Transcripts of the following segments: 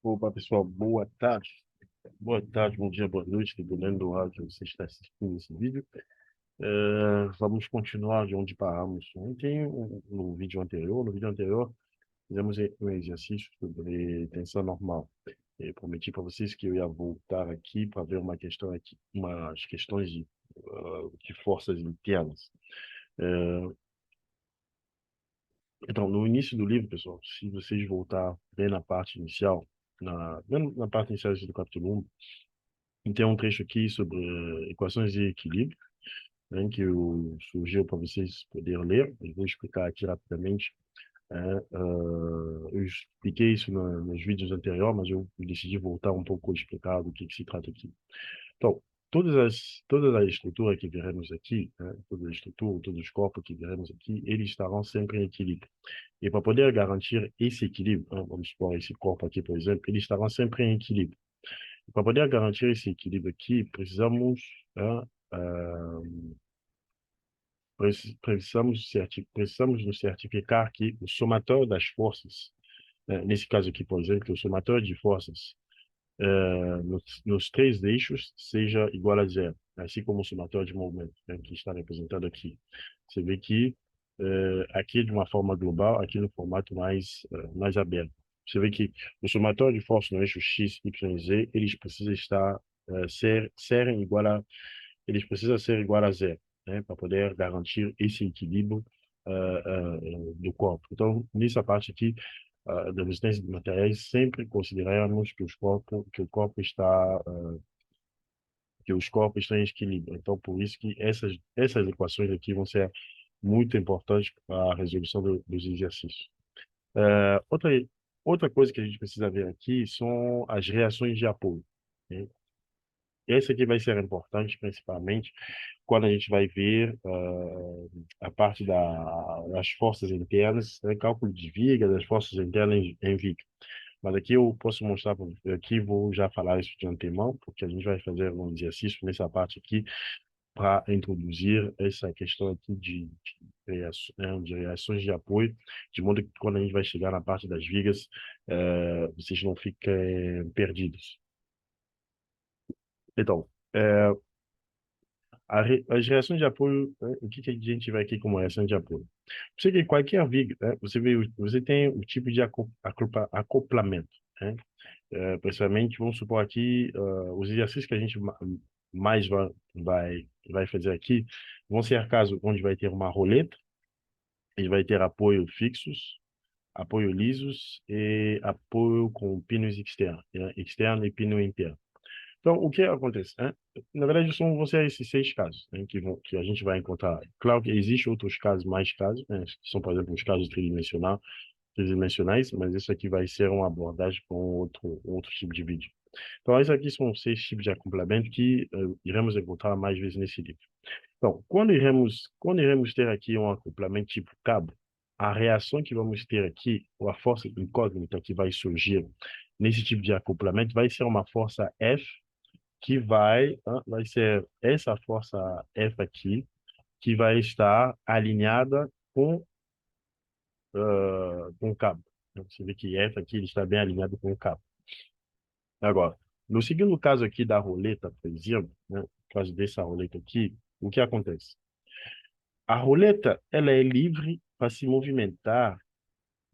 Opa, pessoal, boa tarde. Boa tarde, bom dia, boa noite, dependendo do rádio que você está assistindo esse vídeo. Vamos continuar de onde paramos ontem, no vídeo anterior. No vídeo anterior, fizemos um exercício sobre tensão normal. Eu prometi para vocês que eu ia voltar aqui para ver uma questão aqui, umas questões de forças internas. Eh, então, no início do livro, pessoal, se vocês voltar bem na parte inicial, bem na parte inicial do capítulo 1, tem um trecho aqui sobre equações de equilíbrio, né, que surgiu para vocês poderem ler. Eu vou explicar aqui rapidamente. Eu expliquei isso nos vídeos anteriores, mas eu decidi voltar um pouco a explicar do que se trata aqui. Então, toda a estrutura que veremos aqui, né, toda a estrutura, todos os corpos que veremos aqui, eles estarão sempre em equilíbrio. E para poder garantir esse equilíbrio, né, vamos supor esse corpo aqui, por exemplo, eles estarão sempre em equilíbrio. Para poder garantir esse equilíbrio aqui, né, ah, precisamos nos certificar que o somatório das forças, nesse caso aqui, por exemplo, o somatório de forças nos três eixos seja igual a zero, assim como o somatório de movimento, né, que está representado aqui. Você vê que aqui de uma forma global, aqui no formato mais aberto. Você vê que o somatório de forças no eixo x, y e z, eles precisam estar serem igual a eles precisam ser igual a zero, né, para poder garantir esse equilíbrio do corpo. Então, nessa parte aqui da resistência de materiais, sempre consideramos que o corpo está que os corpos estão em equilíbrio. Então, por isso que essas equações aqui vão ser muito importantes para a resolução dos exercícios. Outra coisa que a gente precisa ver aqui são as reações de apoio, né? Esse aqui vai ser importante, principalmente, quando a gente vai ver a parte das forças internas, né, cálculo de viga, das forças internas em viga. Mas aqui eu posso mostrar, aqui vou já falar isso de antemão, porque a gente vai fazer um exercício nessa parte aqui para introduzir essa questão aqui de reações de apoio, de modo que quando a gente vai chegar na parte das vigas, vocês não fiquem perdidos. Então, as reações de apoio, né, o que a gente vai aqui como reação de apoio? Você que qualquer viga, né, você tem o tipo de acoplamento, né? Principalmente, vamos supor aqui, os exercícios que a gente mais vai fazer aqui vão ser casos onde vai ter uma roleta, e vai ter apoio fixos, apoio lisos e apoio com pinos externos, né? Externo e pino interno. Então, o que acontece, né? Na verdade, vão ser esses seis casos, né, que a gente vai encontrar. Claro que existem outros casos, mais casos, né, que são, por exemplo, os casos tridimensionais, mas isso aqui vai ser uma abordagem com outro tipo de vídeo. Então, esses aqui são seis tipos de acoplamento que iremos encontrar mais vezes nesse livro. Então, quando iremos ter aqui um acoplamento tipo cabo, a reação que vamos ter aqui, ou a força incógnita que vai surgir nesse tipo de acoplamento, vai ser uma força F vai ser essa força F aqui, que vai estar alinhada com o cabo. Você vê que F aqui ele está bem alinhado com o cabo. Agora, no segundo caso aqui da roleta, por exemplo, né, no caso dessa roleta aqui, o que acontece? A roleta, ela é livre para se movimentar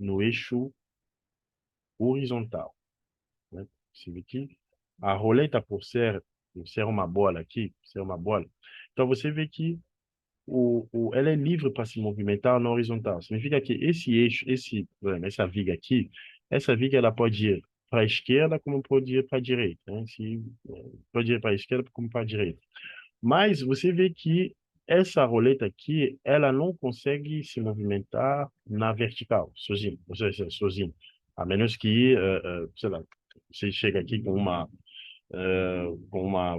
no eixo horizontal, né? Você vê que a roleta, por ser uma bola aqui, por ser uma bola, então você vê que ela é livre para se movimentar na horizontal. Significa que esse eixo, essa viga aqui, essa viga ela pode ir para a esquerda como pode ir para a direita, né? Pode ir para a esquerda como para a direita. Mas você vê que essa roleta aqui, ela não consegue se movimentar na vertical, sozinho, ou seja, sozinho. A menos que, sei lá, você chega aqui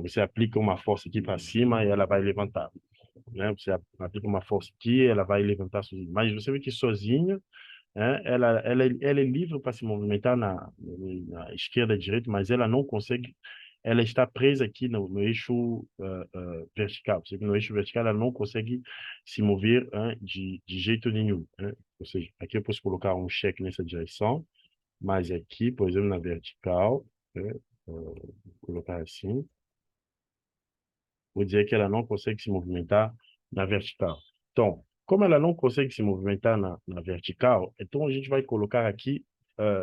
você aplica uma força aqui para cima e ela vai levantar, né? Você aplica uma força aqui, ela vai levantar sozinha. Mas você vê que sozinha, né, ela é livre para se movimentar na esquerda e direita, mas ela não consegue, ela está presa aqui no eixo vertical. Você vê que no eixo vertical ela não consegue se mover, de jeito nenhum, né? Ou seja, aqui eu posso colocar um cheque nessa direção, mas aqui, por exemplo, na vertical, né, vou colocar assim, vou dizer que ela não consegue se movimentar na vertical. Então, como ela não consegue se movimentar na vertical, então a gente vai colocar aqui,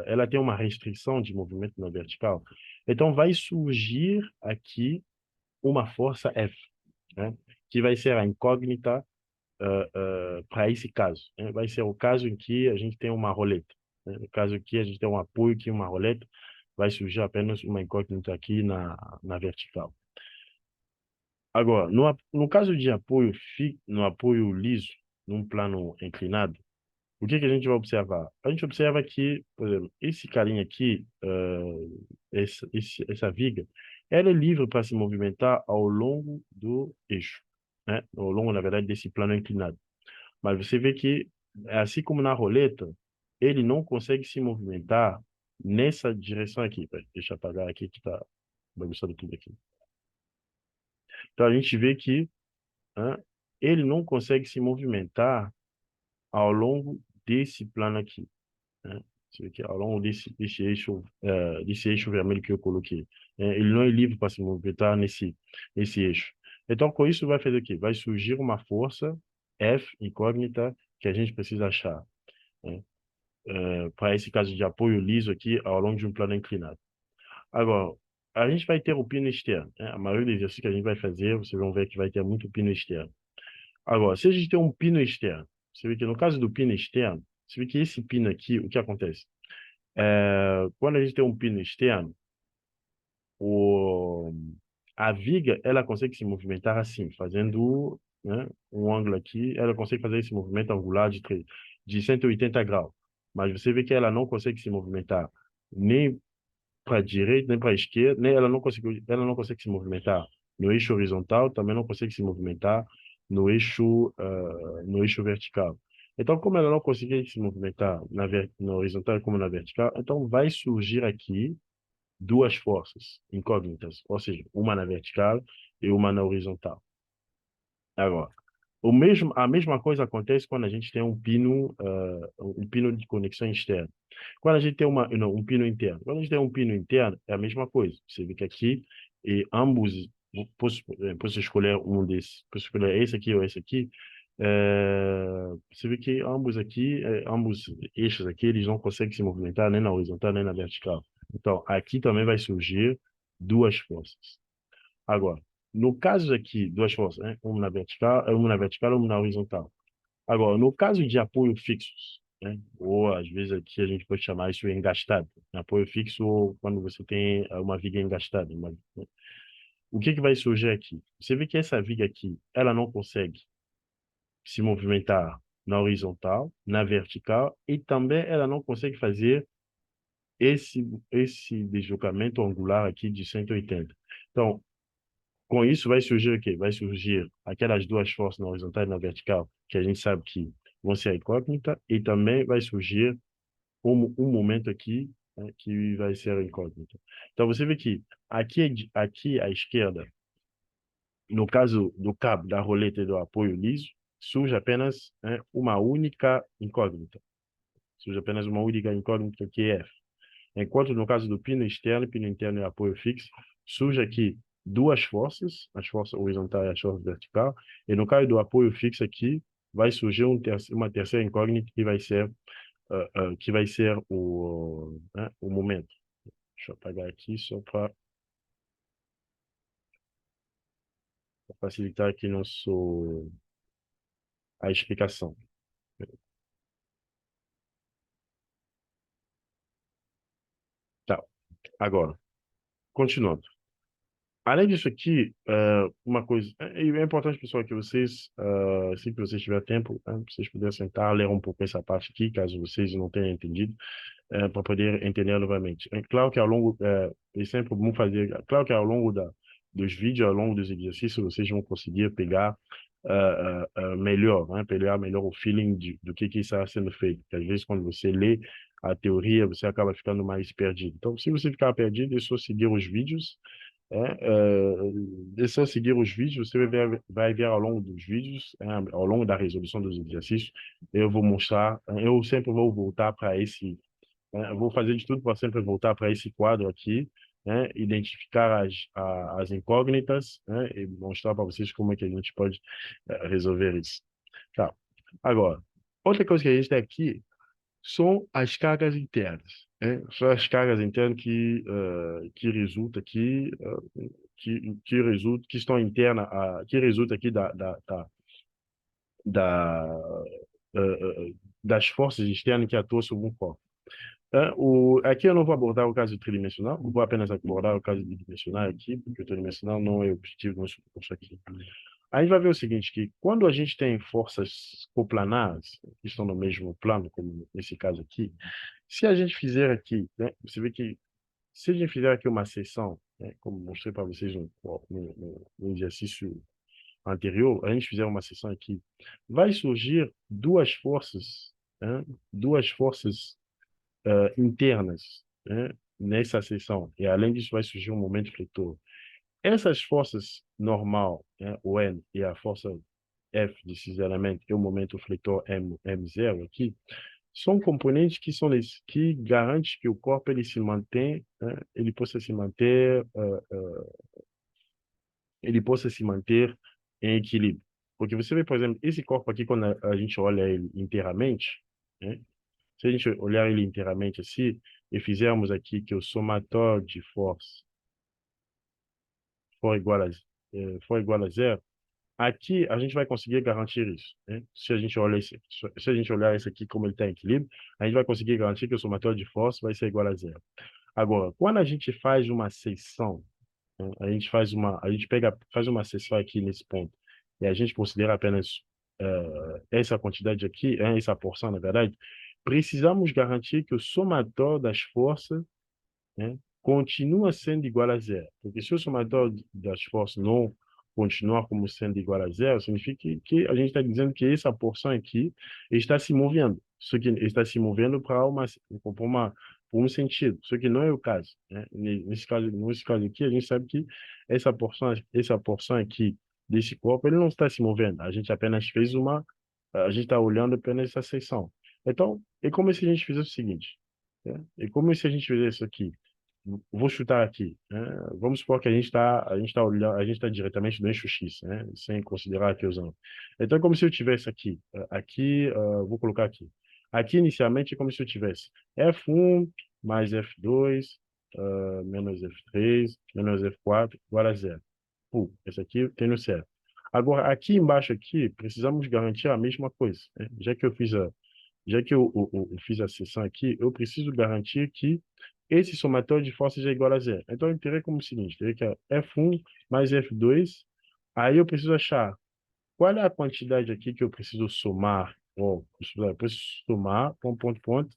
ela tem uma restrição de movimento na vertical. Então, vai surgir aqui uma força F, né, que vai ser a incógnita para esse caso, né? Vai ser o caso em que a gente tem uma roleta, né? No caso aqui, a gente tem um apoio aqui, uma roleta, vai surgir apenas uma incógnita aqui na vertical. Agora, no caso de apoio no apoio liso, num plano inclinado, o que que a gente vai observar? A gente observa que, por exemplo, esse carinha aqui, essa viga, ela é livre para se movimentar ao longo do eixo, né? Ao longo, na verdade, desse plano inclinado. Mas você vê que, assim como na roleta, ele não consegue se movimentar nessa direção aqui. Peraí, deixa eu apagar aqui que está bagunçando tudo aqui. Então a gente vê que ele não consegue se movimentar ao longo desse plano aqui, né? Você vê que ao longo desse eixo vermelho que eu coloquei, ele não é livre para se movimentar nesse eixo. Então, com isso, vai fazer o quê? Vai surgir uma força F incógnita que a gente precisa achar, né? Para esse caso de apoio liso aqui ao longo de um plano inclinado. Agora, a gente vai ter o pino externo, né? A maioria dos exercícios que a gente vai fazer, vocês vão ver que vai ter muito pino externo. Agora, se a gente tem um pino externo, você vê que no caso do pino externo, você vê que esse pino aqui, o que acontece? Quando a gente tem um pino externo, o, a viga, ela consegue se movimentar assim, fazendo, né, um ângulo aqui, ela consegue fazer esse movimento angular de 180 graus. Mas você vê que ela não consegue se movimentar nem para a direita, nem para a esquerda, nem ela não consegue se movimentar no eixo horizontal, também não consegue se movimentar no eixo vertical. Então, como ela não consegue se movimentar na horizontal como na vertical, então vai surgir aqui duas forças incógnitas, ou seja, uma na vertical e uma na horizontal. Agora, a mesma coisa acontece quando a gente tem um pino de conexão externa. Quando a gente tem não, um pino interno. Quando a gente tem um pino interno, é a mesma coisa. Você vê que aqui, ambos, posso escolher um desses, posso escolher esse aqui ou esse aqui, você vê que ambos eixos aqui, eles não conseguem se movimentar nem na horizontal nem na vertical. Então, aqui também vai surgir duas forças. Agora, no caso aqui, duas forças, né? Uma na vertical, uma na horizontal. Agora, no caso de apoio fixos, né? Ou às vezes aqui a gente pode chamar isso de engastado. Apoio fixo ou quando você tem uma viga engastada. Né? O que que vai surgir aqui? Você vê que essa viga aqui, ela não consegue se movimentar na horizontal, na vertical, e também ela não consegue fazer esse deslocamento angular aqui de 180. Então, com isso vai surgir o quê? Vai surgir aquelas duas forças na horizontal e na vertical, que a gente sabe que vão ser a incógnita, e também vai surgir um momento aqui, né, que vai ser a incógnita. Então você vê que aqui à esquerda, no caso do cabo, da roleta e do apoio liso, surge apenas, né, uma única incógnita. Surge apenas uma única incógnita que é F. Enquanto no caso do pino interno e apoio fixo, surge aqui duas forças, as forças horizontal e as forças vertical, e no caso do apoio fixo aqui, vai surgir uma terceira incógnita que vai ser o momento. Deixa eu apagar aqui só para facilitar aqui a explicação. Tá, agora, continuando. Além disso aqui, uma coisa, é importante, pessoal, que vocês, assim que vocês tiverem tempo, né, vocês puderem sentar, ler um pouco essa parte aqui, caso vocês não tenham entendido, para poder entender novamente. É claro que é sempre bom fazer, claro que ao longo dos vídeos, ao longo dos exercícios, vocês vão conseguir pegar melhor, né, pegar melhor o feeling do que está sendo feito. Porque às vezes, quando você lê a teoria, você acaba ficando mais perdido. Então, se você ficar perdido, é só seguir os vídeos, é só seguir os vídeos, você vai ver ao longo dos vídeos, ao longo da resolução dos exercícios, eu vou mostrar, eu sempre vou voltar para né? Eu vou fazer de tudo para sempre voltar para esse quadro aqui, né? Identificar as incógnitas, né? E mostrar para vocês como é que a gente pode resolver isso. Tá. Agora, outra coisa que a gente tem aqui são as cargas internas, né? São as cargas internas que resulta aqui, que estão internas, que resulta aqui da, das forças externas que atuam sobre um corpo. Aqui eu não vou abordar o caso tridimensional, eu vou apenas abordar o caso bidimensional aqui, porque o tridimensional não é o objetivo do nosso curso aqui. A gente vai ver o seguinte, que quando a gente tem forças coplanares, que estão no mesmo plano, como nesse caso aqui, se a gente fizer aqui, né, você vê que se a gente fizer aqui uma seção, né, como mostrei para vocês no exercício anterior, a gente fizer uma seção aqui, vai surgir duas forças, né, duas forças internas, né, nessa seção. E além disso, vai surgir um momento fletor. Essas forças normal, né, o N, e a força F desses elementos, e o momento fletor M0 aqui, são componentes que garantem que o corpo ele se mantém, né, ele possa se manter, ele possa se manter em equilíbrio. Porque você vê, por exemplo, esse corpo aqui, quando a gente olha ele inteiramente, né, se a gente olhar ele inteiramente assim, e fizermos aqui que o somatório de força for igual a zero, aqui a gente vai conseguir garantir isso, né? Se a gente olhar esse aqui como ele está em equilíbrio, a gente vai conseguir garantir que o somatório de força vai ser igual a zero. Agora, quando a gente faz uma seção, né, a gente faz uma seção aqui nesse ponto, e a gente considera apenas essa quantidade aqui, essa porção, na verdade, precisamos garantir que o somatório das forças, né, continua sendo igual a zero. Porque se o somatório das forças não continuar como sendo igual a zero, significa que a gente está dizendo que essa porção aqui está se movendo. Isso que está se movendo para um sentido. Isso que não é o caso, né? Nesse caso aqui, a gente sabe que essa porção aqui desse corpo, ele não está se movendo. A gente apenas fez a gente está olhando apenas essa seção. Então, é como se a gente fizesse o seguinte, né? É como se a gente fizesse isso aqui. Vou chutar aqui, né? Vamos supor que a gente está diretamente no eixo X, né? Sem considerar aqui os ângulos. Então, é como se eu tivesse aqui, vou colocar aqui. Aqui, inicialmente, é como se eu tivesse F1 mais F2, menos F3, menos F4, igual a zero. Esse aqui tem no certo. Agora, aqui embaixo, aqui, precisamos garantir a mesma coisa, né? Já que eu fiz a seção aqui, eu preciso garantir que esse somatório de forças é igual a zero. Então, eu teria como o seguinte, teria que é F1 mais F2, aí eu preciso achar qual é a quantidade aqui que eu preciso somar, ou eu preciso somar, ponto,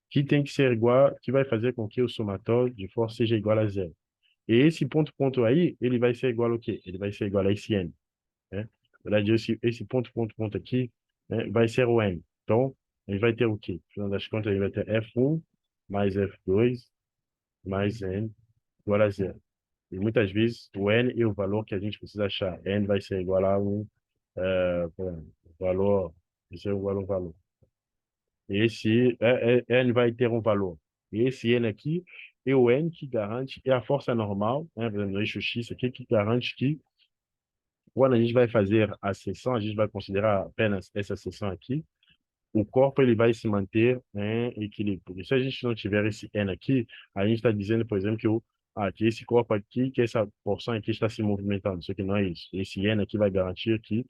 que tem que ser igual, que vai fazer com que o somatório de força seja igual a zero. E esse ponto aí, ele vai ser igual ao quê? Ele vai ser igual a esse N, né? Na verdade, esse ponto aqui, né, vai ser o N. Então, a gente vai ter o quê? No final das contas, a gente vai ter F1 mais F2 mais N igual a zero. E muitas vezes o N é o valor que a gente precisa achar. N vai ser igual a um valor, esse é igual a um valor. N vai ter um valor. E esse N aqui é o N que garante, é a força normal, né, por exemplo, no eixo X aqui, que garante que quando a gente vai fazer a seção, a gente vai considerar apenas essa seção aqui, o corpo ele vai se manter em equilíbrio. Porque se a gente não tiver esse N aqui, a gente está dizendo, por exemplo, que esse corpo aqui, que essa porção aqui está se movimentando. Isso aqui não é isso. Esse N aqui vai garantir que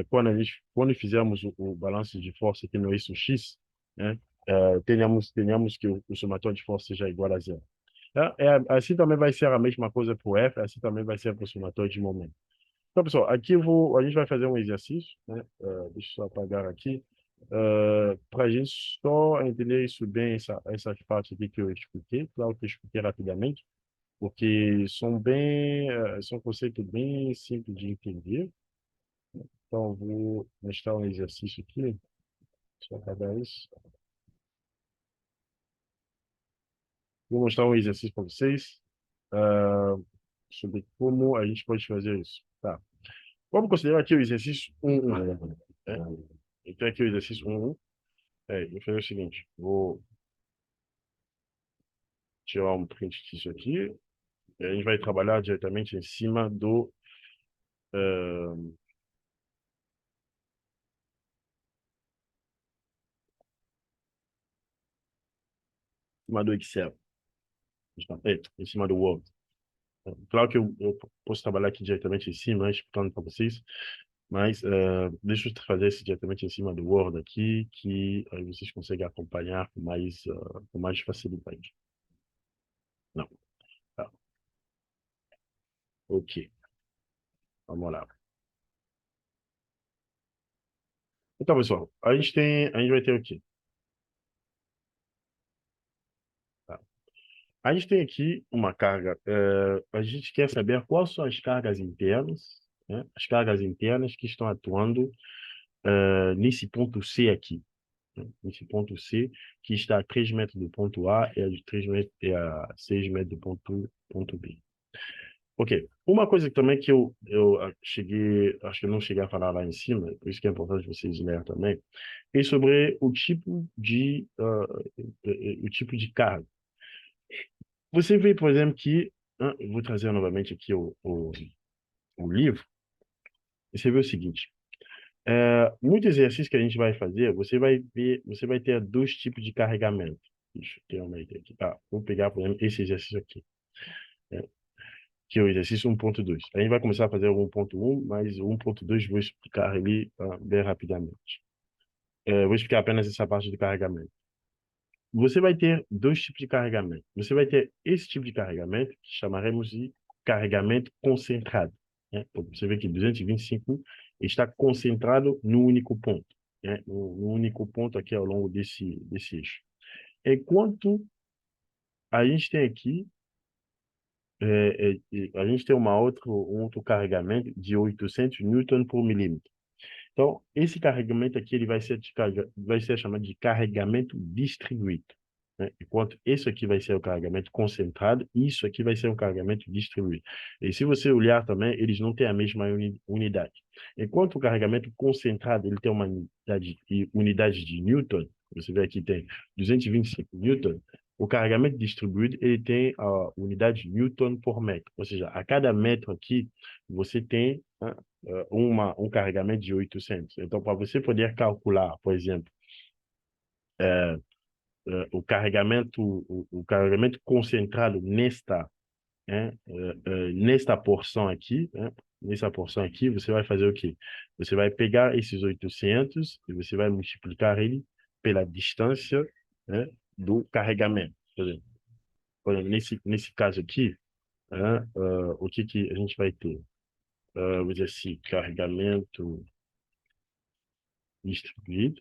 quando fizermos o balanço de força aqui no eixo X, né, tenhamos que o somatório de força seja igual a zero. Assim também vai ser a mesma coisa para o F, assim também vai ser para o somatório de momento. Então, pessoal, a gente vai fazer um exercício, né? Deixa eu só apagar aqui, para a gente só entender isso bem, essa parte aqui que eu expliquei, claro que eu expliquei rapidamente, porque são conceitos bem simples de entender. Então, eu vou mostrar um exercício aqui, deixa eu apagar isso. Vou mostrar um exercício para vocês, ah, sobre como a gente pode fazer isso. Tá. Vamos considerar aqui o exercício 1.1, né? Então, aqui o exercício 1.1. Eu vou fazer o seguinte, vou tirar um print disso aqui. E a gente vai trabalhar diretamente em cima em cima do Excel. Em cima do Word. Claro que eu posso trabalhar aqui diretamente em cima, explicando para vocês, mas deixa eu fazer isso diretamente em cima do Word aqui, que aí vocês conseguem acompanhar com mais facilidade. Não, tá. Ok, vamos lá. Então, pessoal, a gente vai ter o quê? Tá. A gente tem aqui uma carga, a gente quer saber quais são as cargas internas, né? As cargas internas que estão atuando nesse ponto C aqui, né? Nesse ponto C, que está a 3 metros do ponto A e a, 3 metros, e a 6 metros do ponto B. Ok, uma coisa também que cheguei, acho que eu não cheguei a falar lá em cima, por isso que é importante vocês lerem também, é sobre o tipo de carga. Você vê, por exemplo, que, eu vou trazer novamente aqui o livro, e você vê o seguinte, muito exercício que a gente vai fazer, você vai ter dois tipos de carregamento. Deixa eu ter uma ideia aqui. Vou pegar, por exemplo, esse exercício aqui, né, que é o exercício 1.2. A gente vai começar a fazer o 1.1, mas o 1.2 vou explicar ali bem rapidamente. Vou explicar apenas essa parte de carregamento. Você vai ter dois tipos de carregamento. Você vai ter esse tipo de carregamento, que chamaremos de carregamento concentrado, né? Você vê que 225 está concentrado no único ponto, né? No único ponto aqui ao longo desse eixo. Enquanto a gente tem aqui, a gente tem um outro carregamento de 800 newton por milímetro. Então, esse carregamento aqui ele vai ser chamado de carregamento distribuído, né? Enquanto esse aqui vai ser o carregamento concentrado, isso aqui vai ser um carregamento distribuído. E se você olhar também, eles não têm a mesma unidade. Enquanto o carregamento concentrado ele tem uma unidade de Newton, você vê aqui tem 225 Newton, o carregamento distribuído ele tem a unidade de Newton por metro. Ou seja, a cada metro aqui, você tem, né, um carregamento de 800. Então, para você poder calcular, por exemplo, é, o carregamento concentrado nesta porção aqui, né? Nessa porção aqui, você vai fazer o quê? Você vai pegar esses 800 e você vai multiplicar ele pela distância, né, do carregamento. Por exemplo, nesse caso aqui, né, o que que a gente vai ter? Vou dizer assim, carregamento distribuído,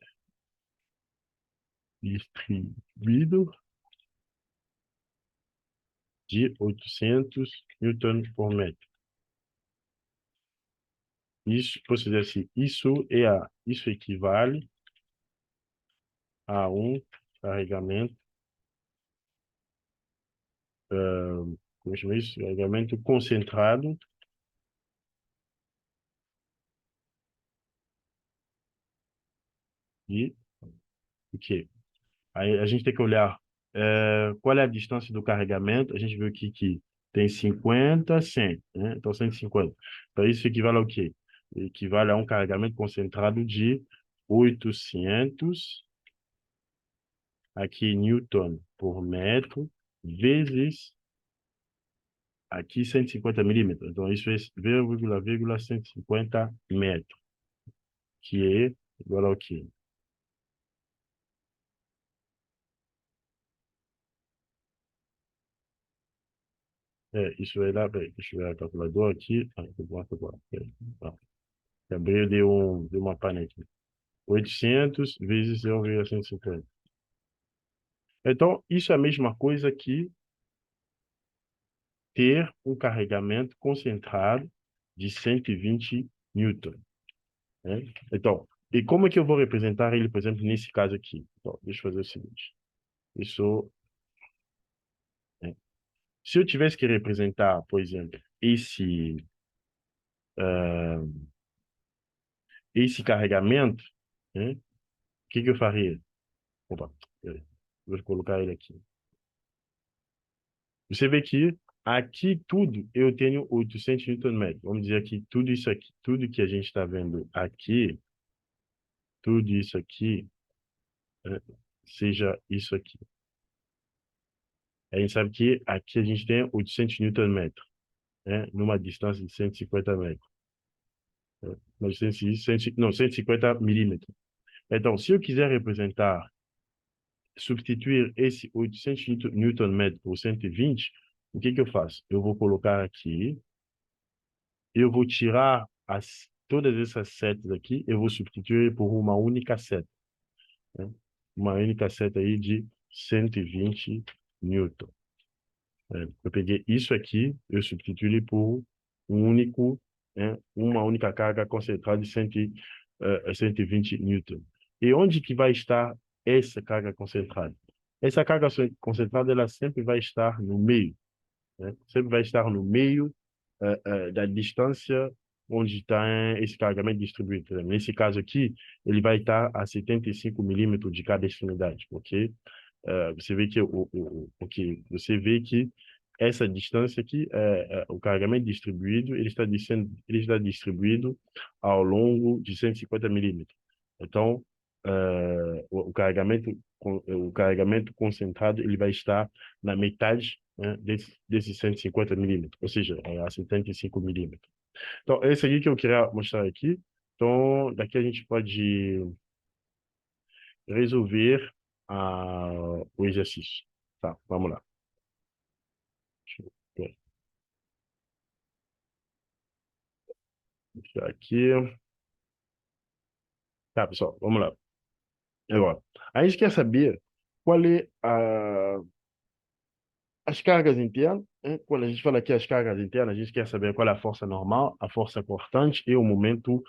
distribuído de 800 newton por metro. Isso, posso dizer assim, isso equivale a um carregamento, como chama isso? Carregamento concentrado de o quê? Aí a gente tem que olhar qual é a distância do carregamento. A gente viu aqui que tem 50, 100, né? Então, 150. Então, isso equivale ao quê? Equivale a um carregamento concentrado de 800 aqui newton por metro vezes aqui 150 milímetros. Então, isso é 0,150 metros, que é igual ao quê? Isso vai dar, peraí, deixa eu ver a calculadora aqui. Eu vou agora. Abriu de uma pane aqui. 800 vezes 0,150. Então, isso é a mesma coisa que ter um carregamento concentrado de 120 newton, né? Então, e como é que eu vou representar ele, por exemplo, nesse caso aqui? Então, deixa eu fazer o seguinte. Isso, né? Se eu tivesse que representar, por exemplo, ah, esse carregamento, né? O que que eu faria? Opa, peraí. Vou colocar ele aqui. Você vê que aqui tudo eu tenho 800 Nm. Vamos dizer que tudo isso aqui, tudo que a gente está vendo aqui, tudo isso aqui, né, seja isso aqui. A gente sabe que aqui a gente tem 800 Nm, né, numa distância de 150 metros. Né, uma distância de 100, não, 150 milímetros. Então, se eu quiser representar, substituir esse 800 Nm por 120, o que que eu faço? Eu vou colocar aqui, eu vou tirar todas essas setas aqui, eu vou substituir por uma única seta, né? Uma única seta aí de 120 newton. Eu peguei isso aqui, eu substituí por um único, né, uma única carga concentrada de 120 newton. E onde que vai estar essa carga concentrada? Essa carga concentrada, ela sempre vai estar no meio, né? Sempre vai estar no meio da distância onde está esse carregamento distribuído. Por exemplo, nesse caso aqui, ele vai estar a 75 milímetros de cada extremidade, ok? Você vê que você vê que essa distância aqui, o carregamento distribuído, ele está distribuído ao longo de 150 milímetros. Então, o carregamento concentrado, ele vai estar na metade, né, desses 150 milímetros, ou seja, a 75 milímetros. Então, é isso aqui que eu queria mostrar aqui. Então, daqui a gente pode resolver o exercício. Tá, vamos lá. Deixa eu pegar aqui. Tá, pessoal, vamos lá. Agora, a gente quer saber qual é as cargas internas, né? Quando a gente fala aqui as cargas internas, a gente quer saber qual é a força normal, a força cortante e o momento,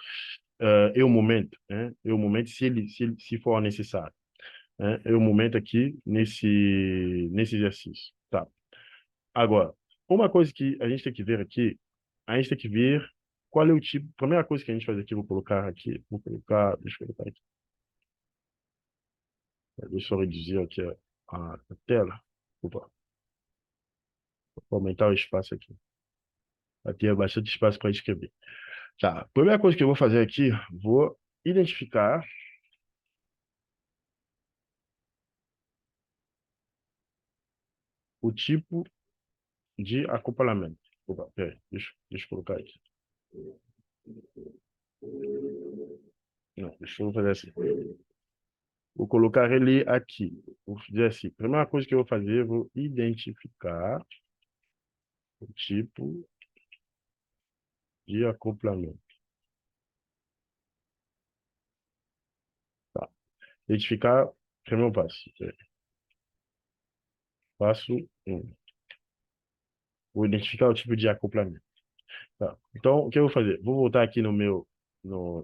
né? E o momento se for necessário, né? E o momento aqui nesse exercício. Tá. Agora, uma coisa que a gente tem que ver aqui, a gente tem que ver qual é o tipo. Primeira coisa que a gente faz aqui, deixa eu colocar aqui, deixa eu reduzir aqui a tela. Opa, vou aumentar o espaço aqui. Aqui é bastante espaço para escrever. Tá, primeira coisa que eu vou fazer aqui, vou identificar o tipo de acoplamento. Opa, peraí, deixa eu colocar aqui. Não, deixa eu fazer assim. Vou colocar ele aqui. Vou dizer assim, primeira coisa que eu vou fazer, eu vou identificar o tipo de acoplamento. Tá. Identificar, primeiro passo. Passo 1. Vou identificar o tipo de acoplamento. Tá. Então, o que eu vou fazer? Vou voltar aqui no livro. O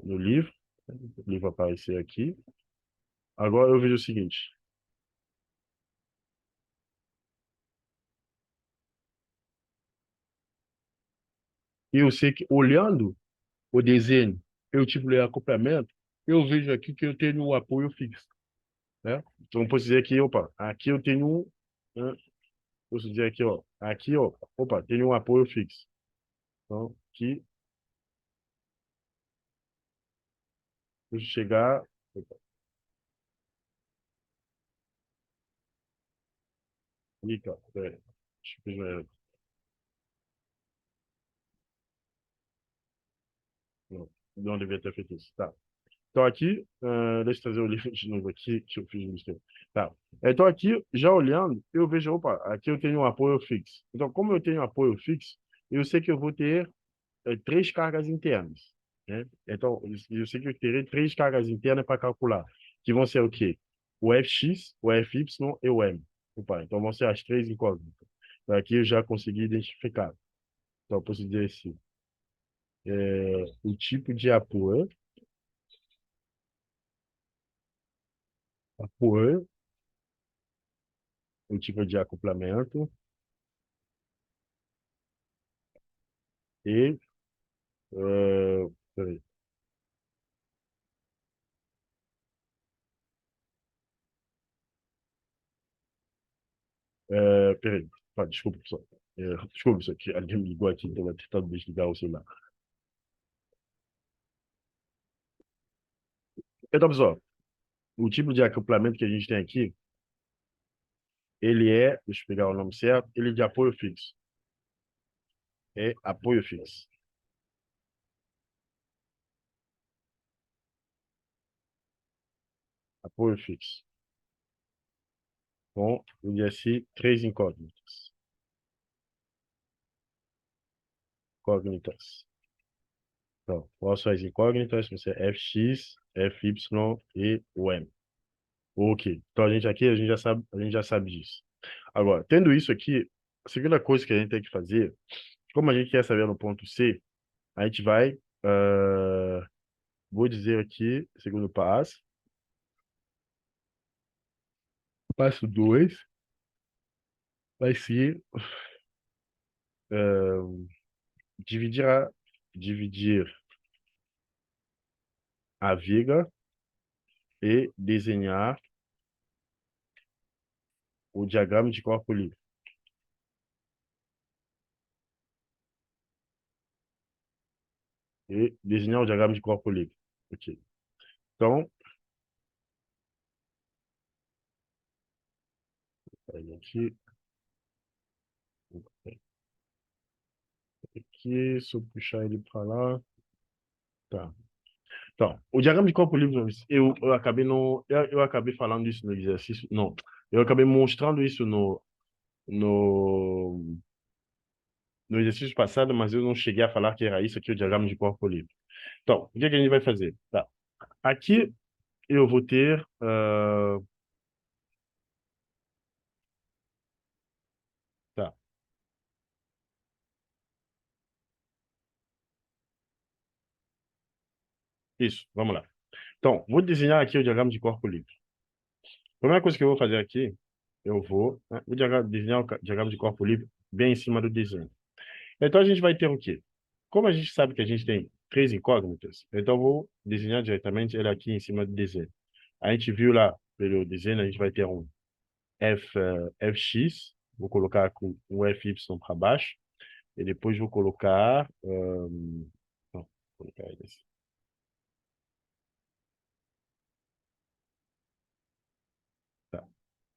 livro vai aparecer aqui. Agora eu vejo o seguinte. Eu sei que, olhando o desenho e o tipo de acoplamento, eu vejo aqui que eu tenho um apoio fixo, né? Então, posso dizer que, opa, aqui eu tenho né? Posso dizer aqui, ó, opa, tenho um apoio fixo. Então, aqui, deixa eu chegar, opa, aqui, ó, peraí, deixa eu ver, não devia ter feito isso, tá. Então aqui, deixa eu trazer o livro de novo aqui, que eu fiz um mistake. Tá. Então aqui, já olhando, eu vejo, opa, aqui eu tenho um apoio fixo. Então, como eu tenho um apoio fixo, eu sei que eu vou ter três cargas internas, né? Então, eu sei que eu terei três cargas internas para calcular, que vão ser o quê? O Fx, o Fy e o M. Opa, então vão ser as três incógnitas. Então, aqui eu já consegui identificar. Então, eu posso dizer assim, o tipo de apoio, o tipo de acoplamento e, peraí, Peraí. Desculpa, pessoal. Desculpa, pessoal, que alguém me ligou aqui, então eu tentando desligar o celular. Então, pessoal, o tipo de acoplamento que a gente tem aqui, deixa eu pegar o nome certo, ele é de apoio fixo. É apoio fixo. Apoio fixo. Com, eu disse, três incógnitas. Incógnitas. Então, quais são as incógnitas? Você fx, fy e o m. Ok. Então, a gente já sabe disso. Agora, tendo isso aqui, a segunda coisa que a gente tem que fazer, como a gente quer saber no ponto C, a gente vai, ah, vou dizer aqui, segundo passo, passo 2 vai ser ah, dividir dividir a viga e desenhar o diagrama de corpo livre. E desenhar o diagrama de corpo livre. Ok. Então, aí aqui, aqui, se eu puxar ele para lá, tá. Então, o diagrama de corpo livre, eu acabei no, eu acabei falando isso no exercício, não, eu acabei mostrando isso no, no exercício passado, mas eu não cheguei a falar que era isso aqui, o diagrama de corpo livre. Então, o que que a gente vai fazer? Tá. Aqui eu vou ter, tá, isso, vamos lá. Então, vou desenhar aqui o diagrama de corpo livre. A primeira coisa que eu vou fazer aqui, eu vou, né, desenhar o diagrama de corpo livre bem em cima do desenho. Então, a gente vai ter o quê? Como a gente sabe que a gente tem três incógnitas, então eu vou desenhar diretamente ele aqui em cima do desenho. A gente viu lá, pelo desenho, a gente vai ter um fx, vou colocar com o fy para baixo, e depois vou colocar, não, vou colocar ele assim. Tá.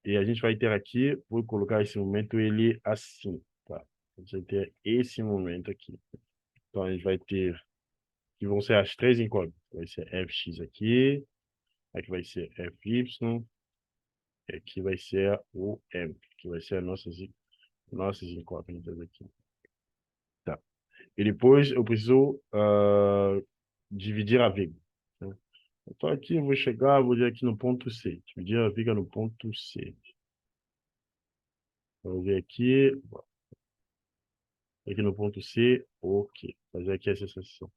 E a gente vai ter aqui, vou colocar esse momento ele assim, tá? A gente vai ter esse momento aqui. Então, a gente vai ter, que vão ser as três incógnitas. Vai ser fx aqui, aqui vai ser fy, aqui vai ser o m, que vai ser as nossas incógnitas aqui. Tá. E depois eu preciso dividir a viga, né? Então, aqui eu vou chegar, vou dizer aqui no ponto C. Dividir a viga no ponto C. Vou ver aqui no ponto C, ok. Fazer aqui essa seção.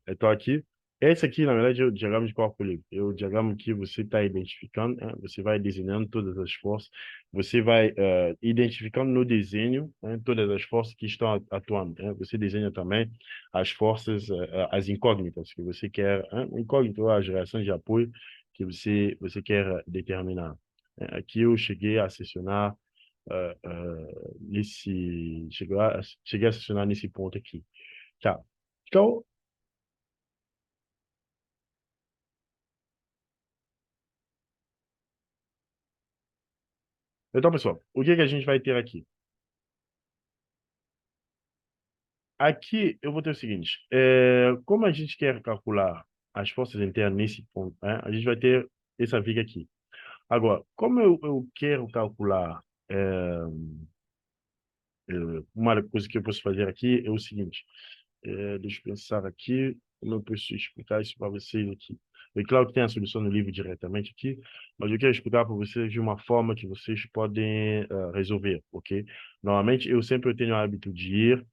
Então aqui, esse aqui, na verdade, é o diagrama de corpo livre. É o diagrama que você está identificando, né? Você vai desenhando todas as forças, você vai identificando no desenho, né, todas as forças que estão atuando, né? Você desenha também as forças, as incógnitas que você quer, né? Incógnito, a geração de apoio que você quer determinar. Aqui eu cheguei a selecionar cheguei a selecionar nesse ponto aqui. Tá. Então, pessoal, o que que a gente vai ter aqui? Aqui eu vou ter o seguinte, como a gente quer calcular as forças internas nesse ponto, né, a gente vai ter essa viga aqui. Agora, como eu quero calcular, uma coisa que eu posso fazer aqui é o seguinte, deixa eu pensar aqui, como eu posso explicar isso para vocês aqui. É claro que tem a solução no livro diretamente aqui, mas eu quero explicar para vocês de uma forma que vocês podem resolver, ok? Normalmente, eu sempre tenho o hábito de ir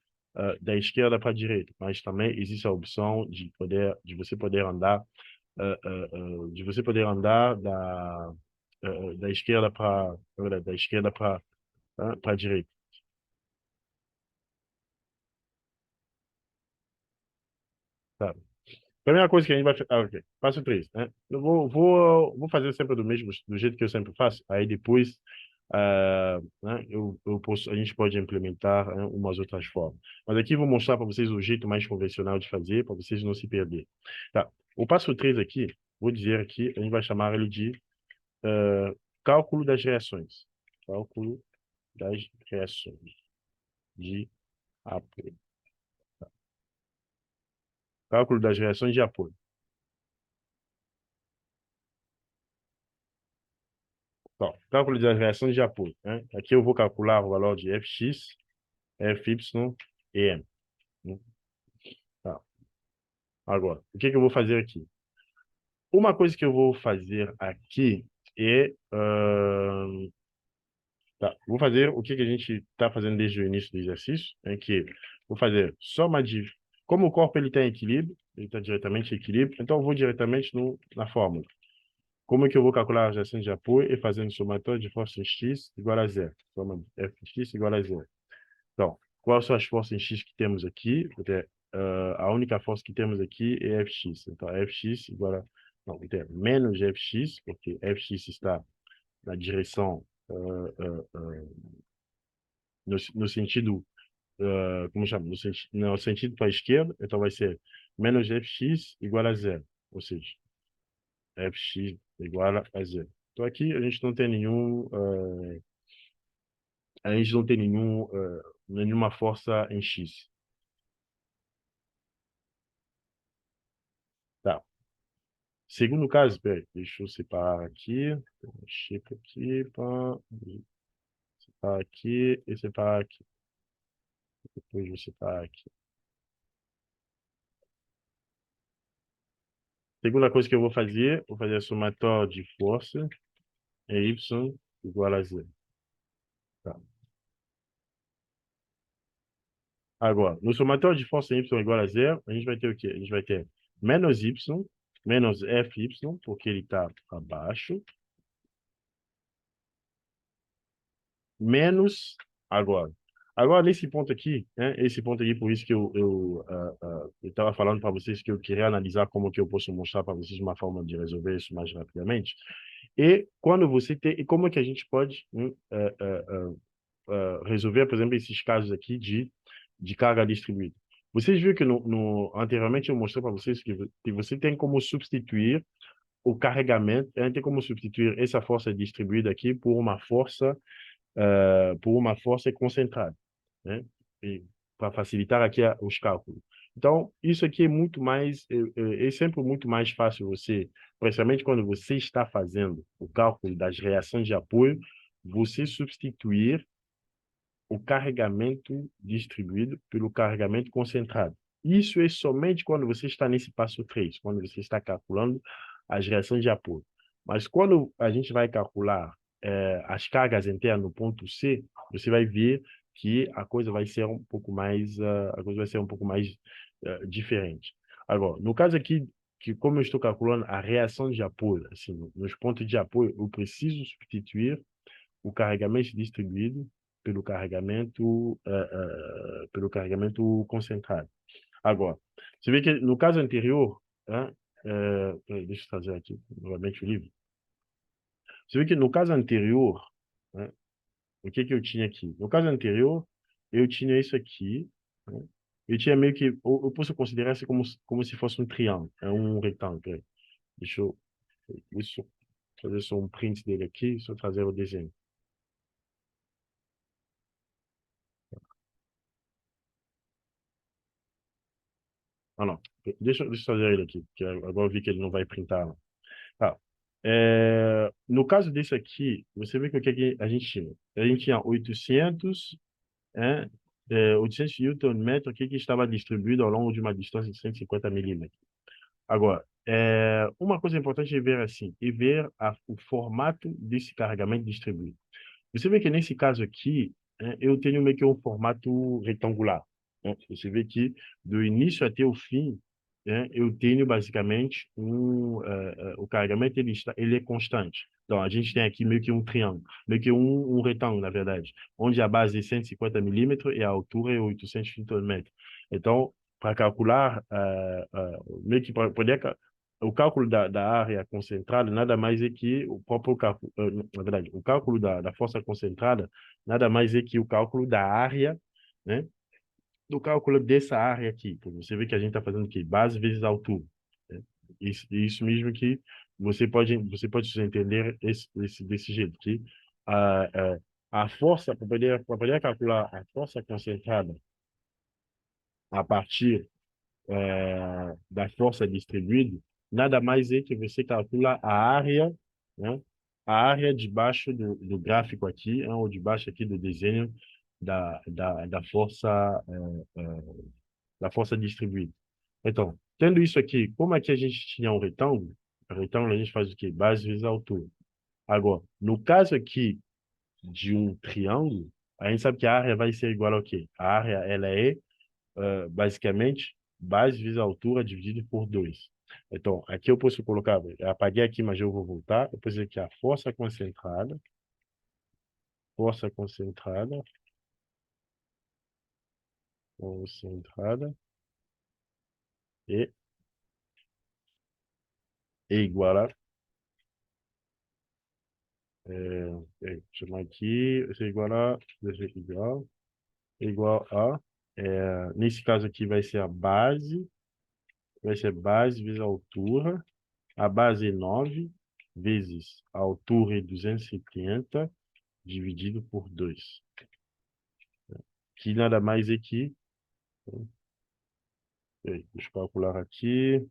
da esquerda para a direita, mas também existe a opção de você poder andar, da esquerda da esquerda para a direita. Tá? Primeira coisa que a gente vai fazer. Ok. Passo 3, né? Eu vou fazer sempre do jeito que eu sempre faço. Aí depois né, a gente pode implementar, né, umas outras formas. Mas aqui eu vou mostrar para vocês o jeito mais convencional de fazer, para vocês não se perderem. Tá. O passo 3 aqui, vou dizer aqui, a gente vai chamar ele de cálculo das reações. Cálculo das reações de apoio. Cálculo das reações de apoio. Bom, cálculo das reações de apoio, né? Aqui eu vou calcular o valor de Fx, Fy e M, né? Tá. Agora, o que que eu vou fazer aqui? Uma coisa que eu vou fazer aqui é... tá, vou fazer o que que a gente está fazendo desde o início do exercício, é que vou fazer soma de... Como o corpo ele tem equilíbrio, ele está diretamente em equilíbrio, então eu vou diretamente na fórmula. Como é que eu vou calcular as reações de apoio? E fazendo somatório de força em X igual a zero. Soma de Fx igual a zero. Então, quais são as forças em X que temos aqui? Porque, a única força que temos aqui é Fx. Então, Fx igual a... Não, então, menos Fx, porque Fx está na direção, no sentido, como chama? No sentido para a esquerda, então vai ser menos Fx igual a zero. Ou seja, Fx igual a zero. Então, aqui a gente não tem nenhuma força em X. Tá. Segundo caso, peraí, deixa eu separar aqui. Chica aqui, pá, separar aqui e separar aqui. Depois vou separar aqui. Segunda coisa que eu vou fazer a somatória de força é Y igual a zero. Tá. Agora, no somatório de força Y igual a zero, a gente vai ter o quê? A gente vai ter menos Y, menos Fy, porque ele está abaixo, menos agora. Agora, nesse ponto aqui, né, esse ponto aqui, por isso que eu estava falando para vocês que eu queria analisar como que eu posso mostrar para vocês uma forma de resolver isso mais rapidamente. E quando você tem, e como é que a gente pode resolver, por exemplo, esses casos aqui de carga distribuída. Vocês viram que anteriormente eu mostrei para vocês que você tem como substituir o carregamento, tem como substituir essa força distribuída aqui por uma força concentrada, né? E para facilitar aqui os cálculos. Então, isso aqui é muito mais, é sempre muito mais fácil você, principalmente quando você está fazendo o cálculo das reações de apoio, você substituir o carregamento distribuído pelo carregamento concentrado. Isso é somente quando você está nesse passo 3, quando você está calculando as reações de apoio. Mas quando a gente vai calcular as cargas internas no ponto C, você vai ver que a coisa vai ser um pouco mais, diferente. Agora, no caso aqui, que como eu estou calculando a reação de apoio, assim, nos pontos de apoio, eu preciso substituir o carregamento distribuído pelo carregamento concentrado. Agora, você vê que no caso anterior, né, deixa eu fazer aqui novamente o livro. Você vê que no caso anterior, né, o que que eu tinha aqui? No caso anterior, eu tinha isso aqui, né? Eu tinha meio que, eu posso considerar isso como se fosse um triângulo, é um retângulo. Peraí. Deixa eu, isso, fazer só um print dele aqui, só trazer o desenho. Ah, não. Deixa eu fazer ele aqui, que agora eu vi que ele não vai printar. Não. Tá. No caso desse aqui, você vê que o que que a gente tinha? A gente tinha 800, 800 Newton-metro que estava distribuído ao longo de uma distância de 150 milímetros. Agora, uma coisa importante é ver assim, e ver o formato desse carregamento distribuído. Você vê que nesse caso aqui, eu tenho meio que um formato retangular, né? Você vê que do início até o fim, eu tenho basicamente o carregamento ele é constante. Então, a gente tem aqui meio que um triângulo, meio que um retângulo, na verdade, onde a base é 150 milímetros e a altura é 800 newton-metros. Então, para calcular, meio que para poder o cálculo da área concentrada nada mais é que o próprio cálculo, na verdade, o cálculo da força concentrada nada mais é que o cálculo da área, né? Do cálculo dessa área aqui. Então, você vê que a gente está fazendo aqui, base vezes altura, né? Isso mesmo que você pode entender desse jeito, que a, a força, para poder calcular a força concentrada a partir da força distribuída, nada mais é que você calcula a área, né? A área debaixo do gráfico aqui, ou debaixo aqui do desenho da força distribuída. Então, tendo isso aqui, como aqui a gente tinha um retângulo, o retângulo a gente faz o quê? Base vezes altura. Agora, no caso aqui de um triângulo, a gente sabe que a área vai ser igual ao quê? A área, ela é basicamente, base vezes a altura dividido por 2. Então, aqui eu posso colocar, eu apaguei aqui, mas eu vou voltar. Eu posso aqui a força concentrada e, é igual a, chamar aqui, isso é igual a, nesse caso aqui vai ser base vezes a altura. A base é 9 vezes a altura é 270 dividido por 2, que nada mais é que, deixa eu calcular aqui,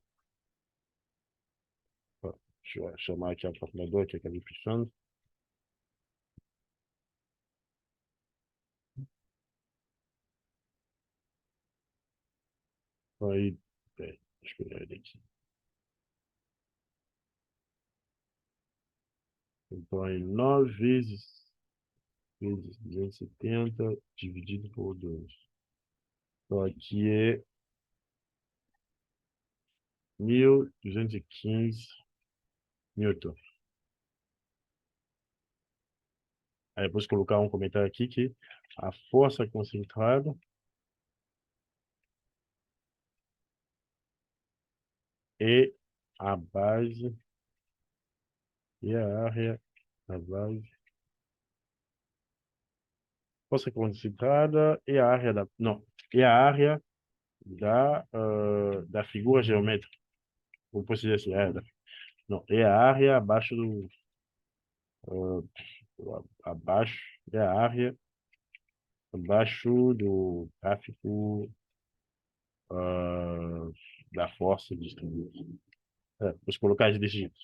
ó, deixa eu chamar aqui a calculadora que acabei puxando. Aí, deixa eu ver ele aqui. Então, aí 9 vezes 270 dividido por 2. Então, aqui é 1.215 newton. Aí, depois colocar um comentário aqui que a força concentrada é a base e a área da base. Força concentrada e a área da... Não, é a área da figura geométrica. Ou posso dizer assim, não, é a área abaixo abaixo, é a área abaixo do gráfico ah, da força distribuída. Vou colocar desse jeito.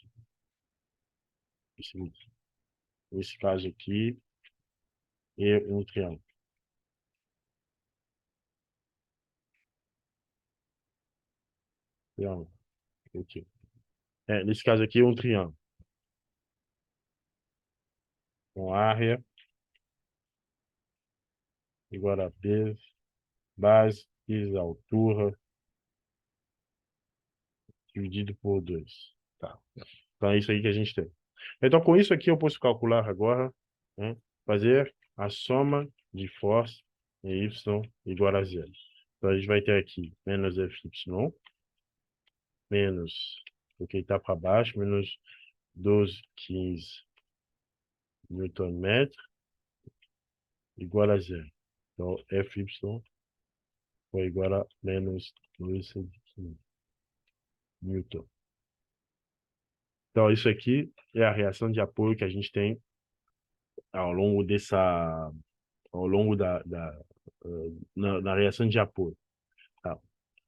Nesse caso aqui, é um triângulo. Triângulo. Aqui. Nesse caso aqui, é um triângulo. Com área igual a base vezes a altura dividido por 2. Tá. Então é isso aí que a gente tem. Então, com isso aqui, eu posso calcular agora, né, fazer a soma de força em y igual a zero. Então, a gente vai ter aqui menos fy, menos, porque está para baixo, menos 12,15 newton metro igual a zero. Então, fy foi igual a menos 12,15 newton. Então, isso aqui é a reação de apoio que a gente tem ao longo ao longo na reação de apoio. Tá.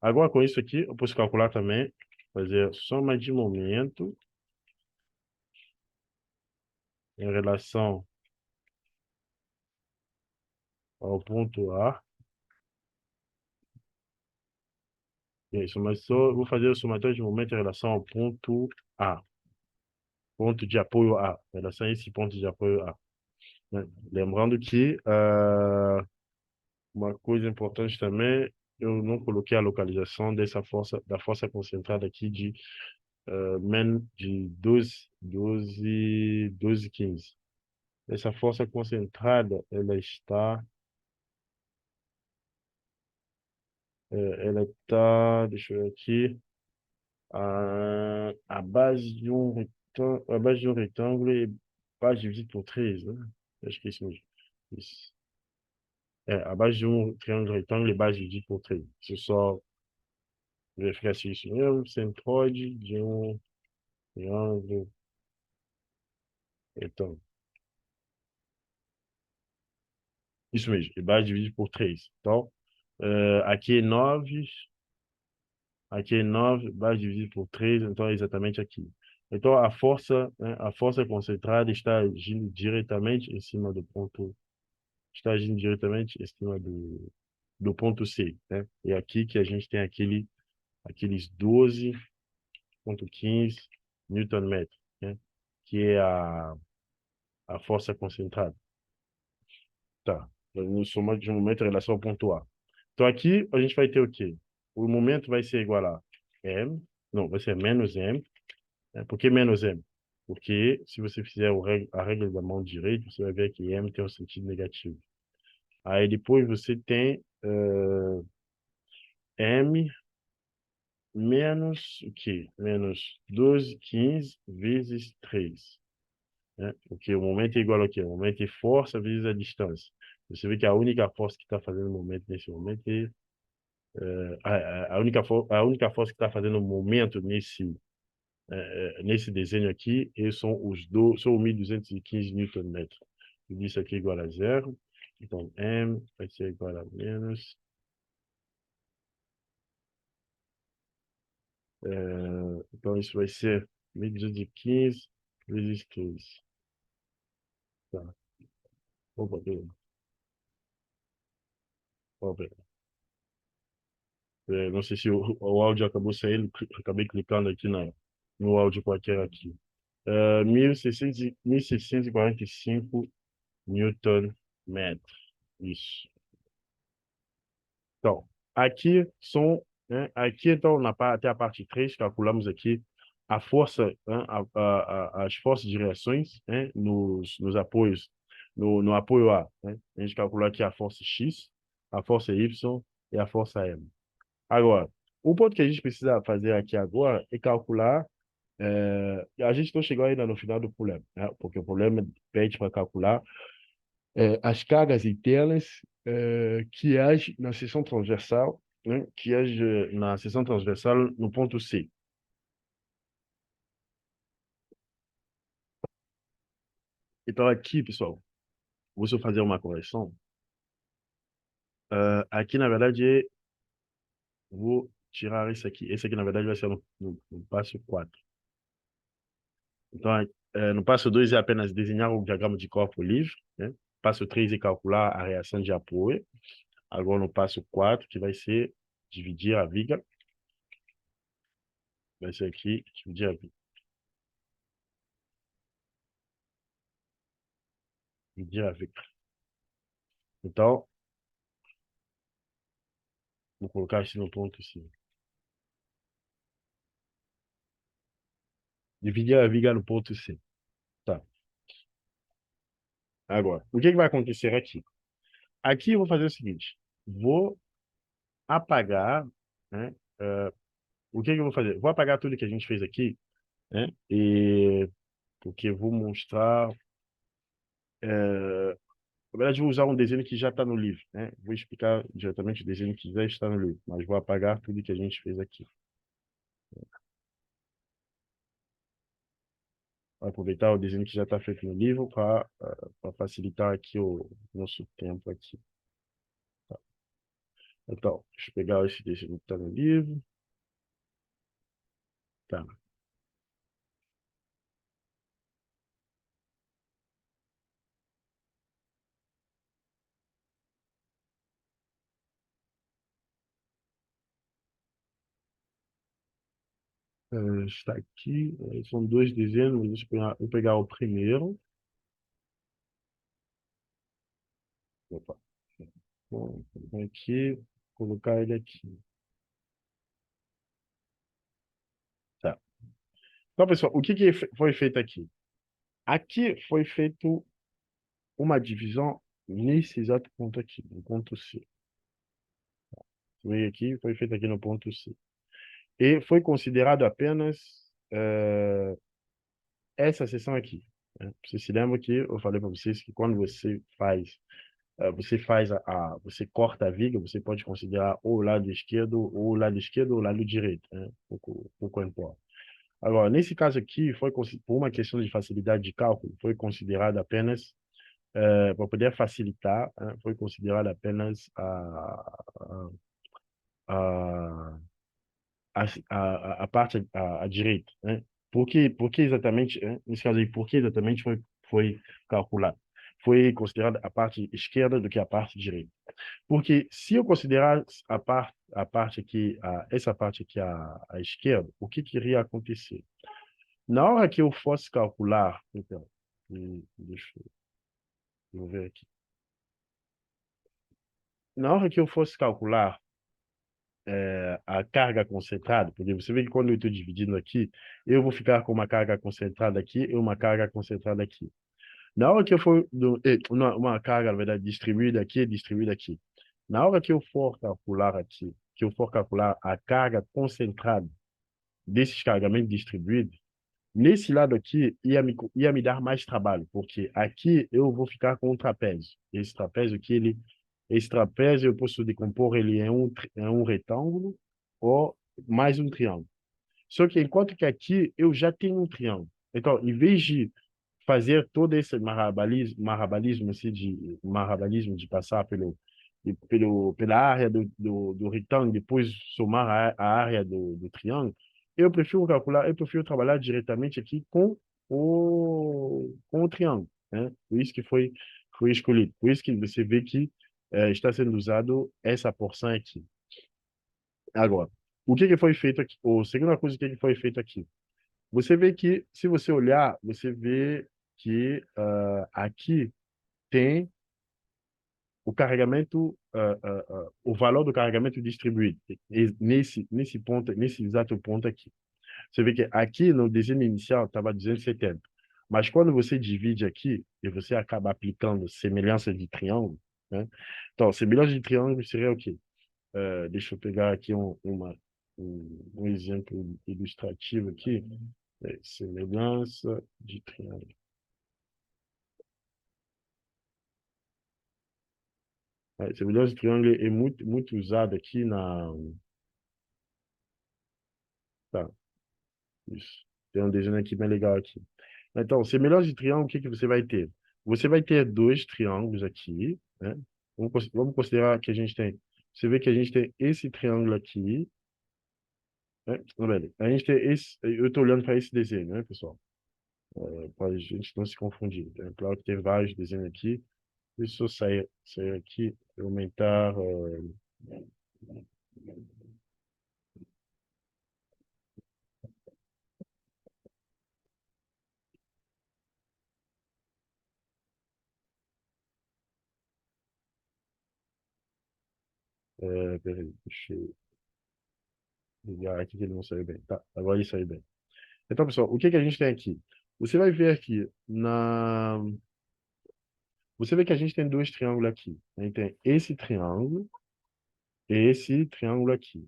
Agora, com isso aqui, eu posso calcular também, fazer soma de momento em relação ao ponto A. E aí, vou fazer o somatório de momento em relação ao ponto A, ponto de apoio A, em relação a esse ponto de apoio A, né? Lembrando que uma coisa importante também, eu não coloquei a localização da força concentrada aqui de 12,15. Essa força concentrada, ela está, deixa eu ver aqui, A base de um retângulo é base dividido por 3, né? Acho que é isso mesmo. Isso. A base de um triângulo retângulo é base dividido por 3. Se só verificar se é isso mesmo, centroide de um triângulo retângulo. Isso mesmo, é base dividido por 3. Então, aqui é 9. Aqui é 9, base dividido por 3, então é exatamente aqui. Então, a força concentrada está agindo diretamente em cima do ponto, está agindo diretamente em cima do ponto C, né? E aqui que a gente tem aqueles 12,15 Newton-metro, né? Que é a força concentrada. Tá. No soma de um momento em relação ao ponto A. Então, aqui a gente vai ter o quê? O momento vai ser igual a M, não, vai ser menos M. Por que menos M? Porque se você fizer a regra da mão direita, você vai ver que M tem um sentido negativo. Aí depois você tem M menos o quê? Menos 12,15 vezes 3. Né? Porque o momento é igual ao quê? O momento é força vezes a distância. Você vê que a única força que está fazendo o momento nesse momento é a única força que está fazendo o momento nesse desenho aqui, são 1.215 Newton-metros. Isso aqui é igual a zero. Então, M vai ser igual a menos. Então, isso vai ser 1.215 vezes 15. Tá. Opa, pera. Opa, pera. Não sei se o áudio acabou saindo, acabei clicando aqui no áudio qualquer aqui. 1.645 Newton-metros. Isso. Então, aqui são, né, aqui então, até a parte 3 calculamos aqui a força, né, as forças de reações, né, nos apoios, no apoio A, né? A gente calculou aqui a força X, a força Y e a força M. Agora, o ponto que a gente precisa fazer aqui agora é calcular, a gente não chegou ainda no final do problema, né? Porque o problema pede para calcular as cargas internas que agem na seção transversal, né, que agem na seção transversal no ponto C. Então, aqui, pessoal, vou só fazer uma correção. Aqui, na verdade, vou tirar isso aqui. Esse aqui, na verdade, vai ser no passo 4. Então, no passo 2 é apenas desenhar o diagrama de corpo livre, né? Passo 3 é calcular a reação de apoio. Agora, no passo 4, que vai ser dividir a viga. Vai ser aqui, dividir a viga. Dividir a viga. Então, vou colocar isso no ponto C. Dividir a viga no ponto C. Tá. Agora, o que vai acontecer aqui? Aqui eu vou fazer o seguinte. Vou apagar, né? O que eu vou fazer? Vou apagar tudo que a gente fez aqui, né? Porque eu vou mostrar... Na verdade, vou usar um desenho que já está no livro, né? Vou explicar diretamente o desenho que já está no livro, mas vou apagar tudo que a gente fez aqui. Vou aproveitar o desenho que já está feito no livro para facilitar aqui o nosso tempo aqui. Então, deixa eu pegar esse desenho que está no livro. Tá. Está aqui. São dois desenhos. Vou pegar o primeiro. Opa. Bom, vou pegar aqui, colocar ele aqui. Tá. Então, pessoal, o que foi feito aqui? Aqui foi feito uma divisão nesse exato ponto aqui, no ponto C. Veio aqui, foi feito aqui no ponto C. e foi considerado apenas essa seção aqui, né? Você se lembra que eu falei para vocês que quando você faz você corta a viga, você pode considerar ou o lado esquerdo, ou o lado esquerdo, ou o lado direito, né? Pouco importa. Agora, nesse caso aqui, por uma questão de facilidade de cálculo, foi considerado apenas, para poder facilitar, né, foi considerado apenas a, a parte à direita, né? Por que exatamente, né? Nesse caso aí, por que exatamente foi calculado? Foi considerado a parte esquerda do que a parte direita. Porque se eu considerar a parte aqui, essa parte aqui à esquerda, o que que iria acontecer? Na hora que eu fosse calcular, então, deixa eu ver aqui. Na hora que eu fosse calcular a carga concentrada, porque você vê que quando eu estou dividindo aqui, eu vou ficar com uma carga concentrada aqui e uma carga concentrada aqui. Na hora que eu for, uma carga, na verdade, distribuída aqui e distribuída aqui. Na hora que eu for calcular aqui, que eu for calcular a carga concentrada desses carregamentos distribuídos, nesse lado aqui ia me dar mais trabalho, porque aqui eu vou ficar com um trapézio. Esse trapézio eu posso decompor ele em um retângulo ou mais um triângulo. Só que enquanto que aqui eu já tenho um triângulo. Então, em vez de fazer todo esse marabalismo de passar pela área do retângulo, depois somar a área do triângulo, eu prefiro trabalhar diretamente aqui com o triângulo, né? Por isso que foi escolhido. Por isso que você vê que está sendo usado essa porção aqui. Agora, o que que foi feito aqui? A segunda coisa, o que que foi feito aqui? Você vê que, se você olhar, você vê que aqui tem o carregamento, o valor do carregamento distribuído, nesse ponto, nesse exato ponto aqui. Você vê que aqui no desenho inicial estava 270, mas quando você divide aqui e você acaba aplicando semelhança de triângulo, né? Então, semelhança de triângulo seria o quê? Deixa eu pegar aqui um exemplo ilustrativo aqui. Semelhança de triângulo. Semelhança de triângulo é muito usado aqui na. Tá, isso. Tem um desenho aqui bem legal aqui. Então, semelhança de triângulo, o que que você vai ter? Você vai ter dois triângulos aqui, né? Vamos considerar que a gente tem. Você vê que a gente tem esse triângulo aqui, né? Não, velho, a gente tem esse. Eu estou olhando para esse desenho, né, pessoal? Para a gente não se confundir. É claro que tem vários desenhos aqui. Deixa eu sair aqui e aumentar. Peraí, deixa eu ligar aqui que ele não saiu bem. Tá, agora ele saiu bem. Então, pessoal, o que que a gente tem aqui? Você vai ver aqui Você vê que a gente tem dois triângulos aqui. A gente tem esse triângulo e esse triângulo aqui.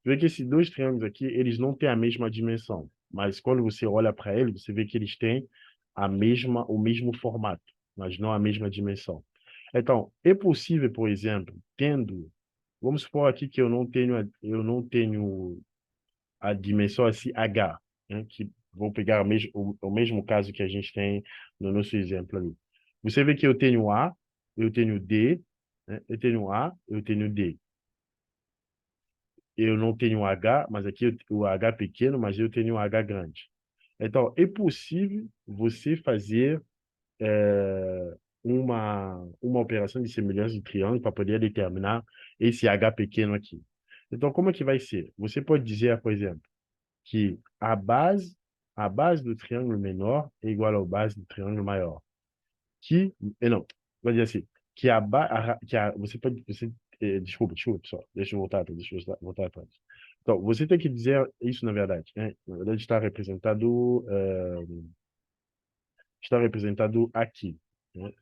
Você vê que esses dois triângulos aqui, eles não têm a mesma dimensão. Mas quando você olha para eles, você vê que eles têm o mesmo formato, mas não a mesma dimensão. Então, é possível, por exemplo, vamos supor aqui que eu não tenho a dimensão assim H, né? Que vou pegar o mesmo caso que a gente tem no nosso exemplo ali. Você vê que eu tenho A, eu tenho D, né? Eu tenho A, eu tenho D. Eu não tenho H, mas aqui o H pequeno, mas eu tenho um H grande. Então, é possível você fazer uma operação de semelhança de triângulo para poder determinar esse H pequeno aqui. Então, como é que vai ser? Você pode dizer, por exemplo, que a base do triângulo menor é igual à base do triângulo maior. Não, vou dizer assim, você pode, desculpa, pessoal, deixa eu voltar atrás. Então, você tem que dizer isso na verdade, né? Na verdade, está representado aqui, né?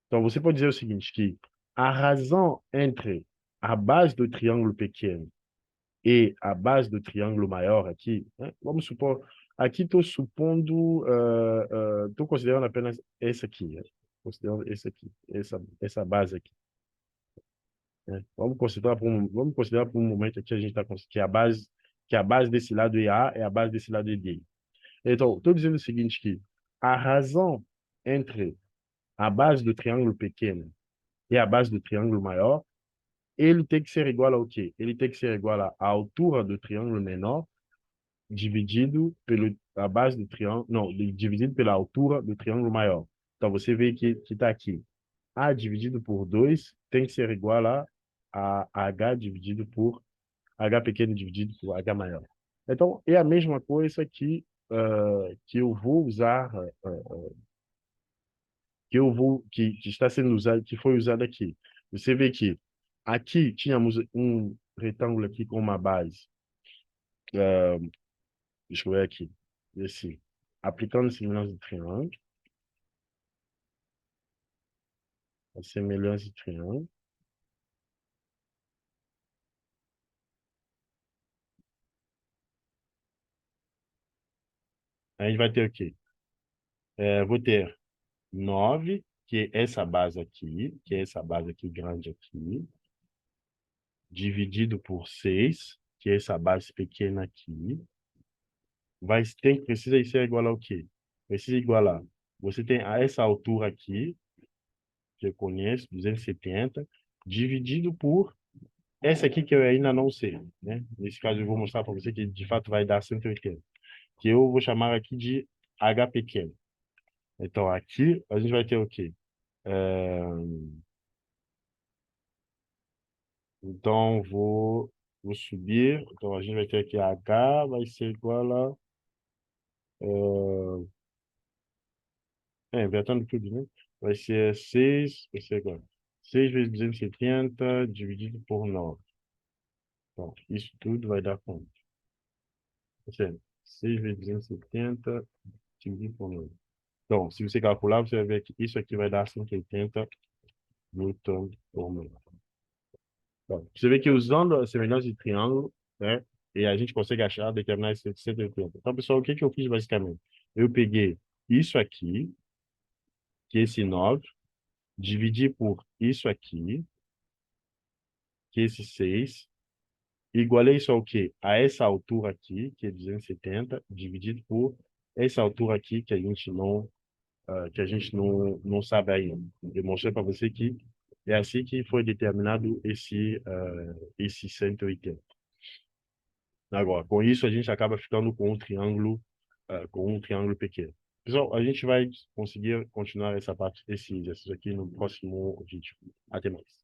Então, você pode dizer o seguinte, que a razão entre a base do triângulo pequeno e a base do triângulo maior aqui, né? Vamos supor, aqui estou supondo, estou considerando apenas esse aqui, né? Considerando esse aqui, essa base aqui, né? Vamos considerar por um momento aqui a gente está que a base desse lado é A é a base desse lado é D. Então, estou dizendo o seguinte que a razão entre a base do triângulo pequeno e a base do triângulo maior, ele tem que ser igual ao quê? Ele tem que ser igual à altura do triângulo menor dividido pelo a base do triângulo, não, dividido pela altura do triângulo maior. Então, você vê que está aqui. A dividido por 2 tem que ser igual a H dividido por H pequeno dividido por H maior. Então, é a mesma coisa que eu vou usar, que está sendo usado, que foi usado aqui. Você vê que aqui tínhamos um retângulo aqui com uma base. Deixa eu ver aqui. Esse, aplicando semelhança de triângulo, a semelhança de triângulo, a gente vai ter o quê? Vou ter 9 que é essa base aqui, que é essa base aqui grande aqui, dividido por 6 que é essa base pequena aqui, precisa ser igual ao quê? Precisa igualar. Você tem a essa altura aqui, que eu conheço, 270, dividido por essa aqui que eu ainda não sei, né? Nesse caso, eu vou mostrar para você que de fato vai dar 180, que eu vou chamar aqui de H pequeno. Então, aqui a gente vai ter o quê? É, Então, vou subir. Então, a gente vai ter aqui H vai ser igual a... invertendo tudo, né? Vai ser 6 vai ser igual. 6 vezes 270 dividido por 9. Então, isso tudo vai dar quanto? Ou seja, 6 vezes 270 dividido por 9. Então, se você calcular, você vai ver que isso aqui vai dar 180 Newton por metro. Então, você vê que usando a semelhança de triângulo, né, e a gente consegue achar, determinar esse 180. Então, pessoal, o que que eu fiz basicamente? Eu peguei isso aqui, que é esse 9, dividi por isso aqui, que é esse 6, igualei isso ao quê? A essa altura aqui, que é 270, dividido por essa altura aqui, que a gente não sabe ainda. Eu mostrei para você que é assim que foi determinado esse 180. Agora, com isso, a gente acaba ficando com um triângulo pequeno. Pessoal, a gente vai conseguir continuar essa parte, esse exercício aqui no próximo vídeo. Até mais.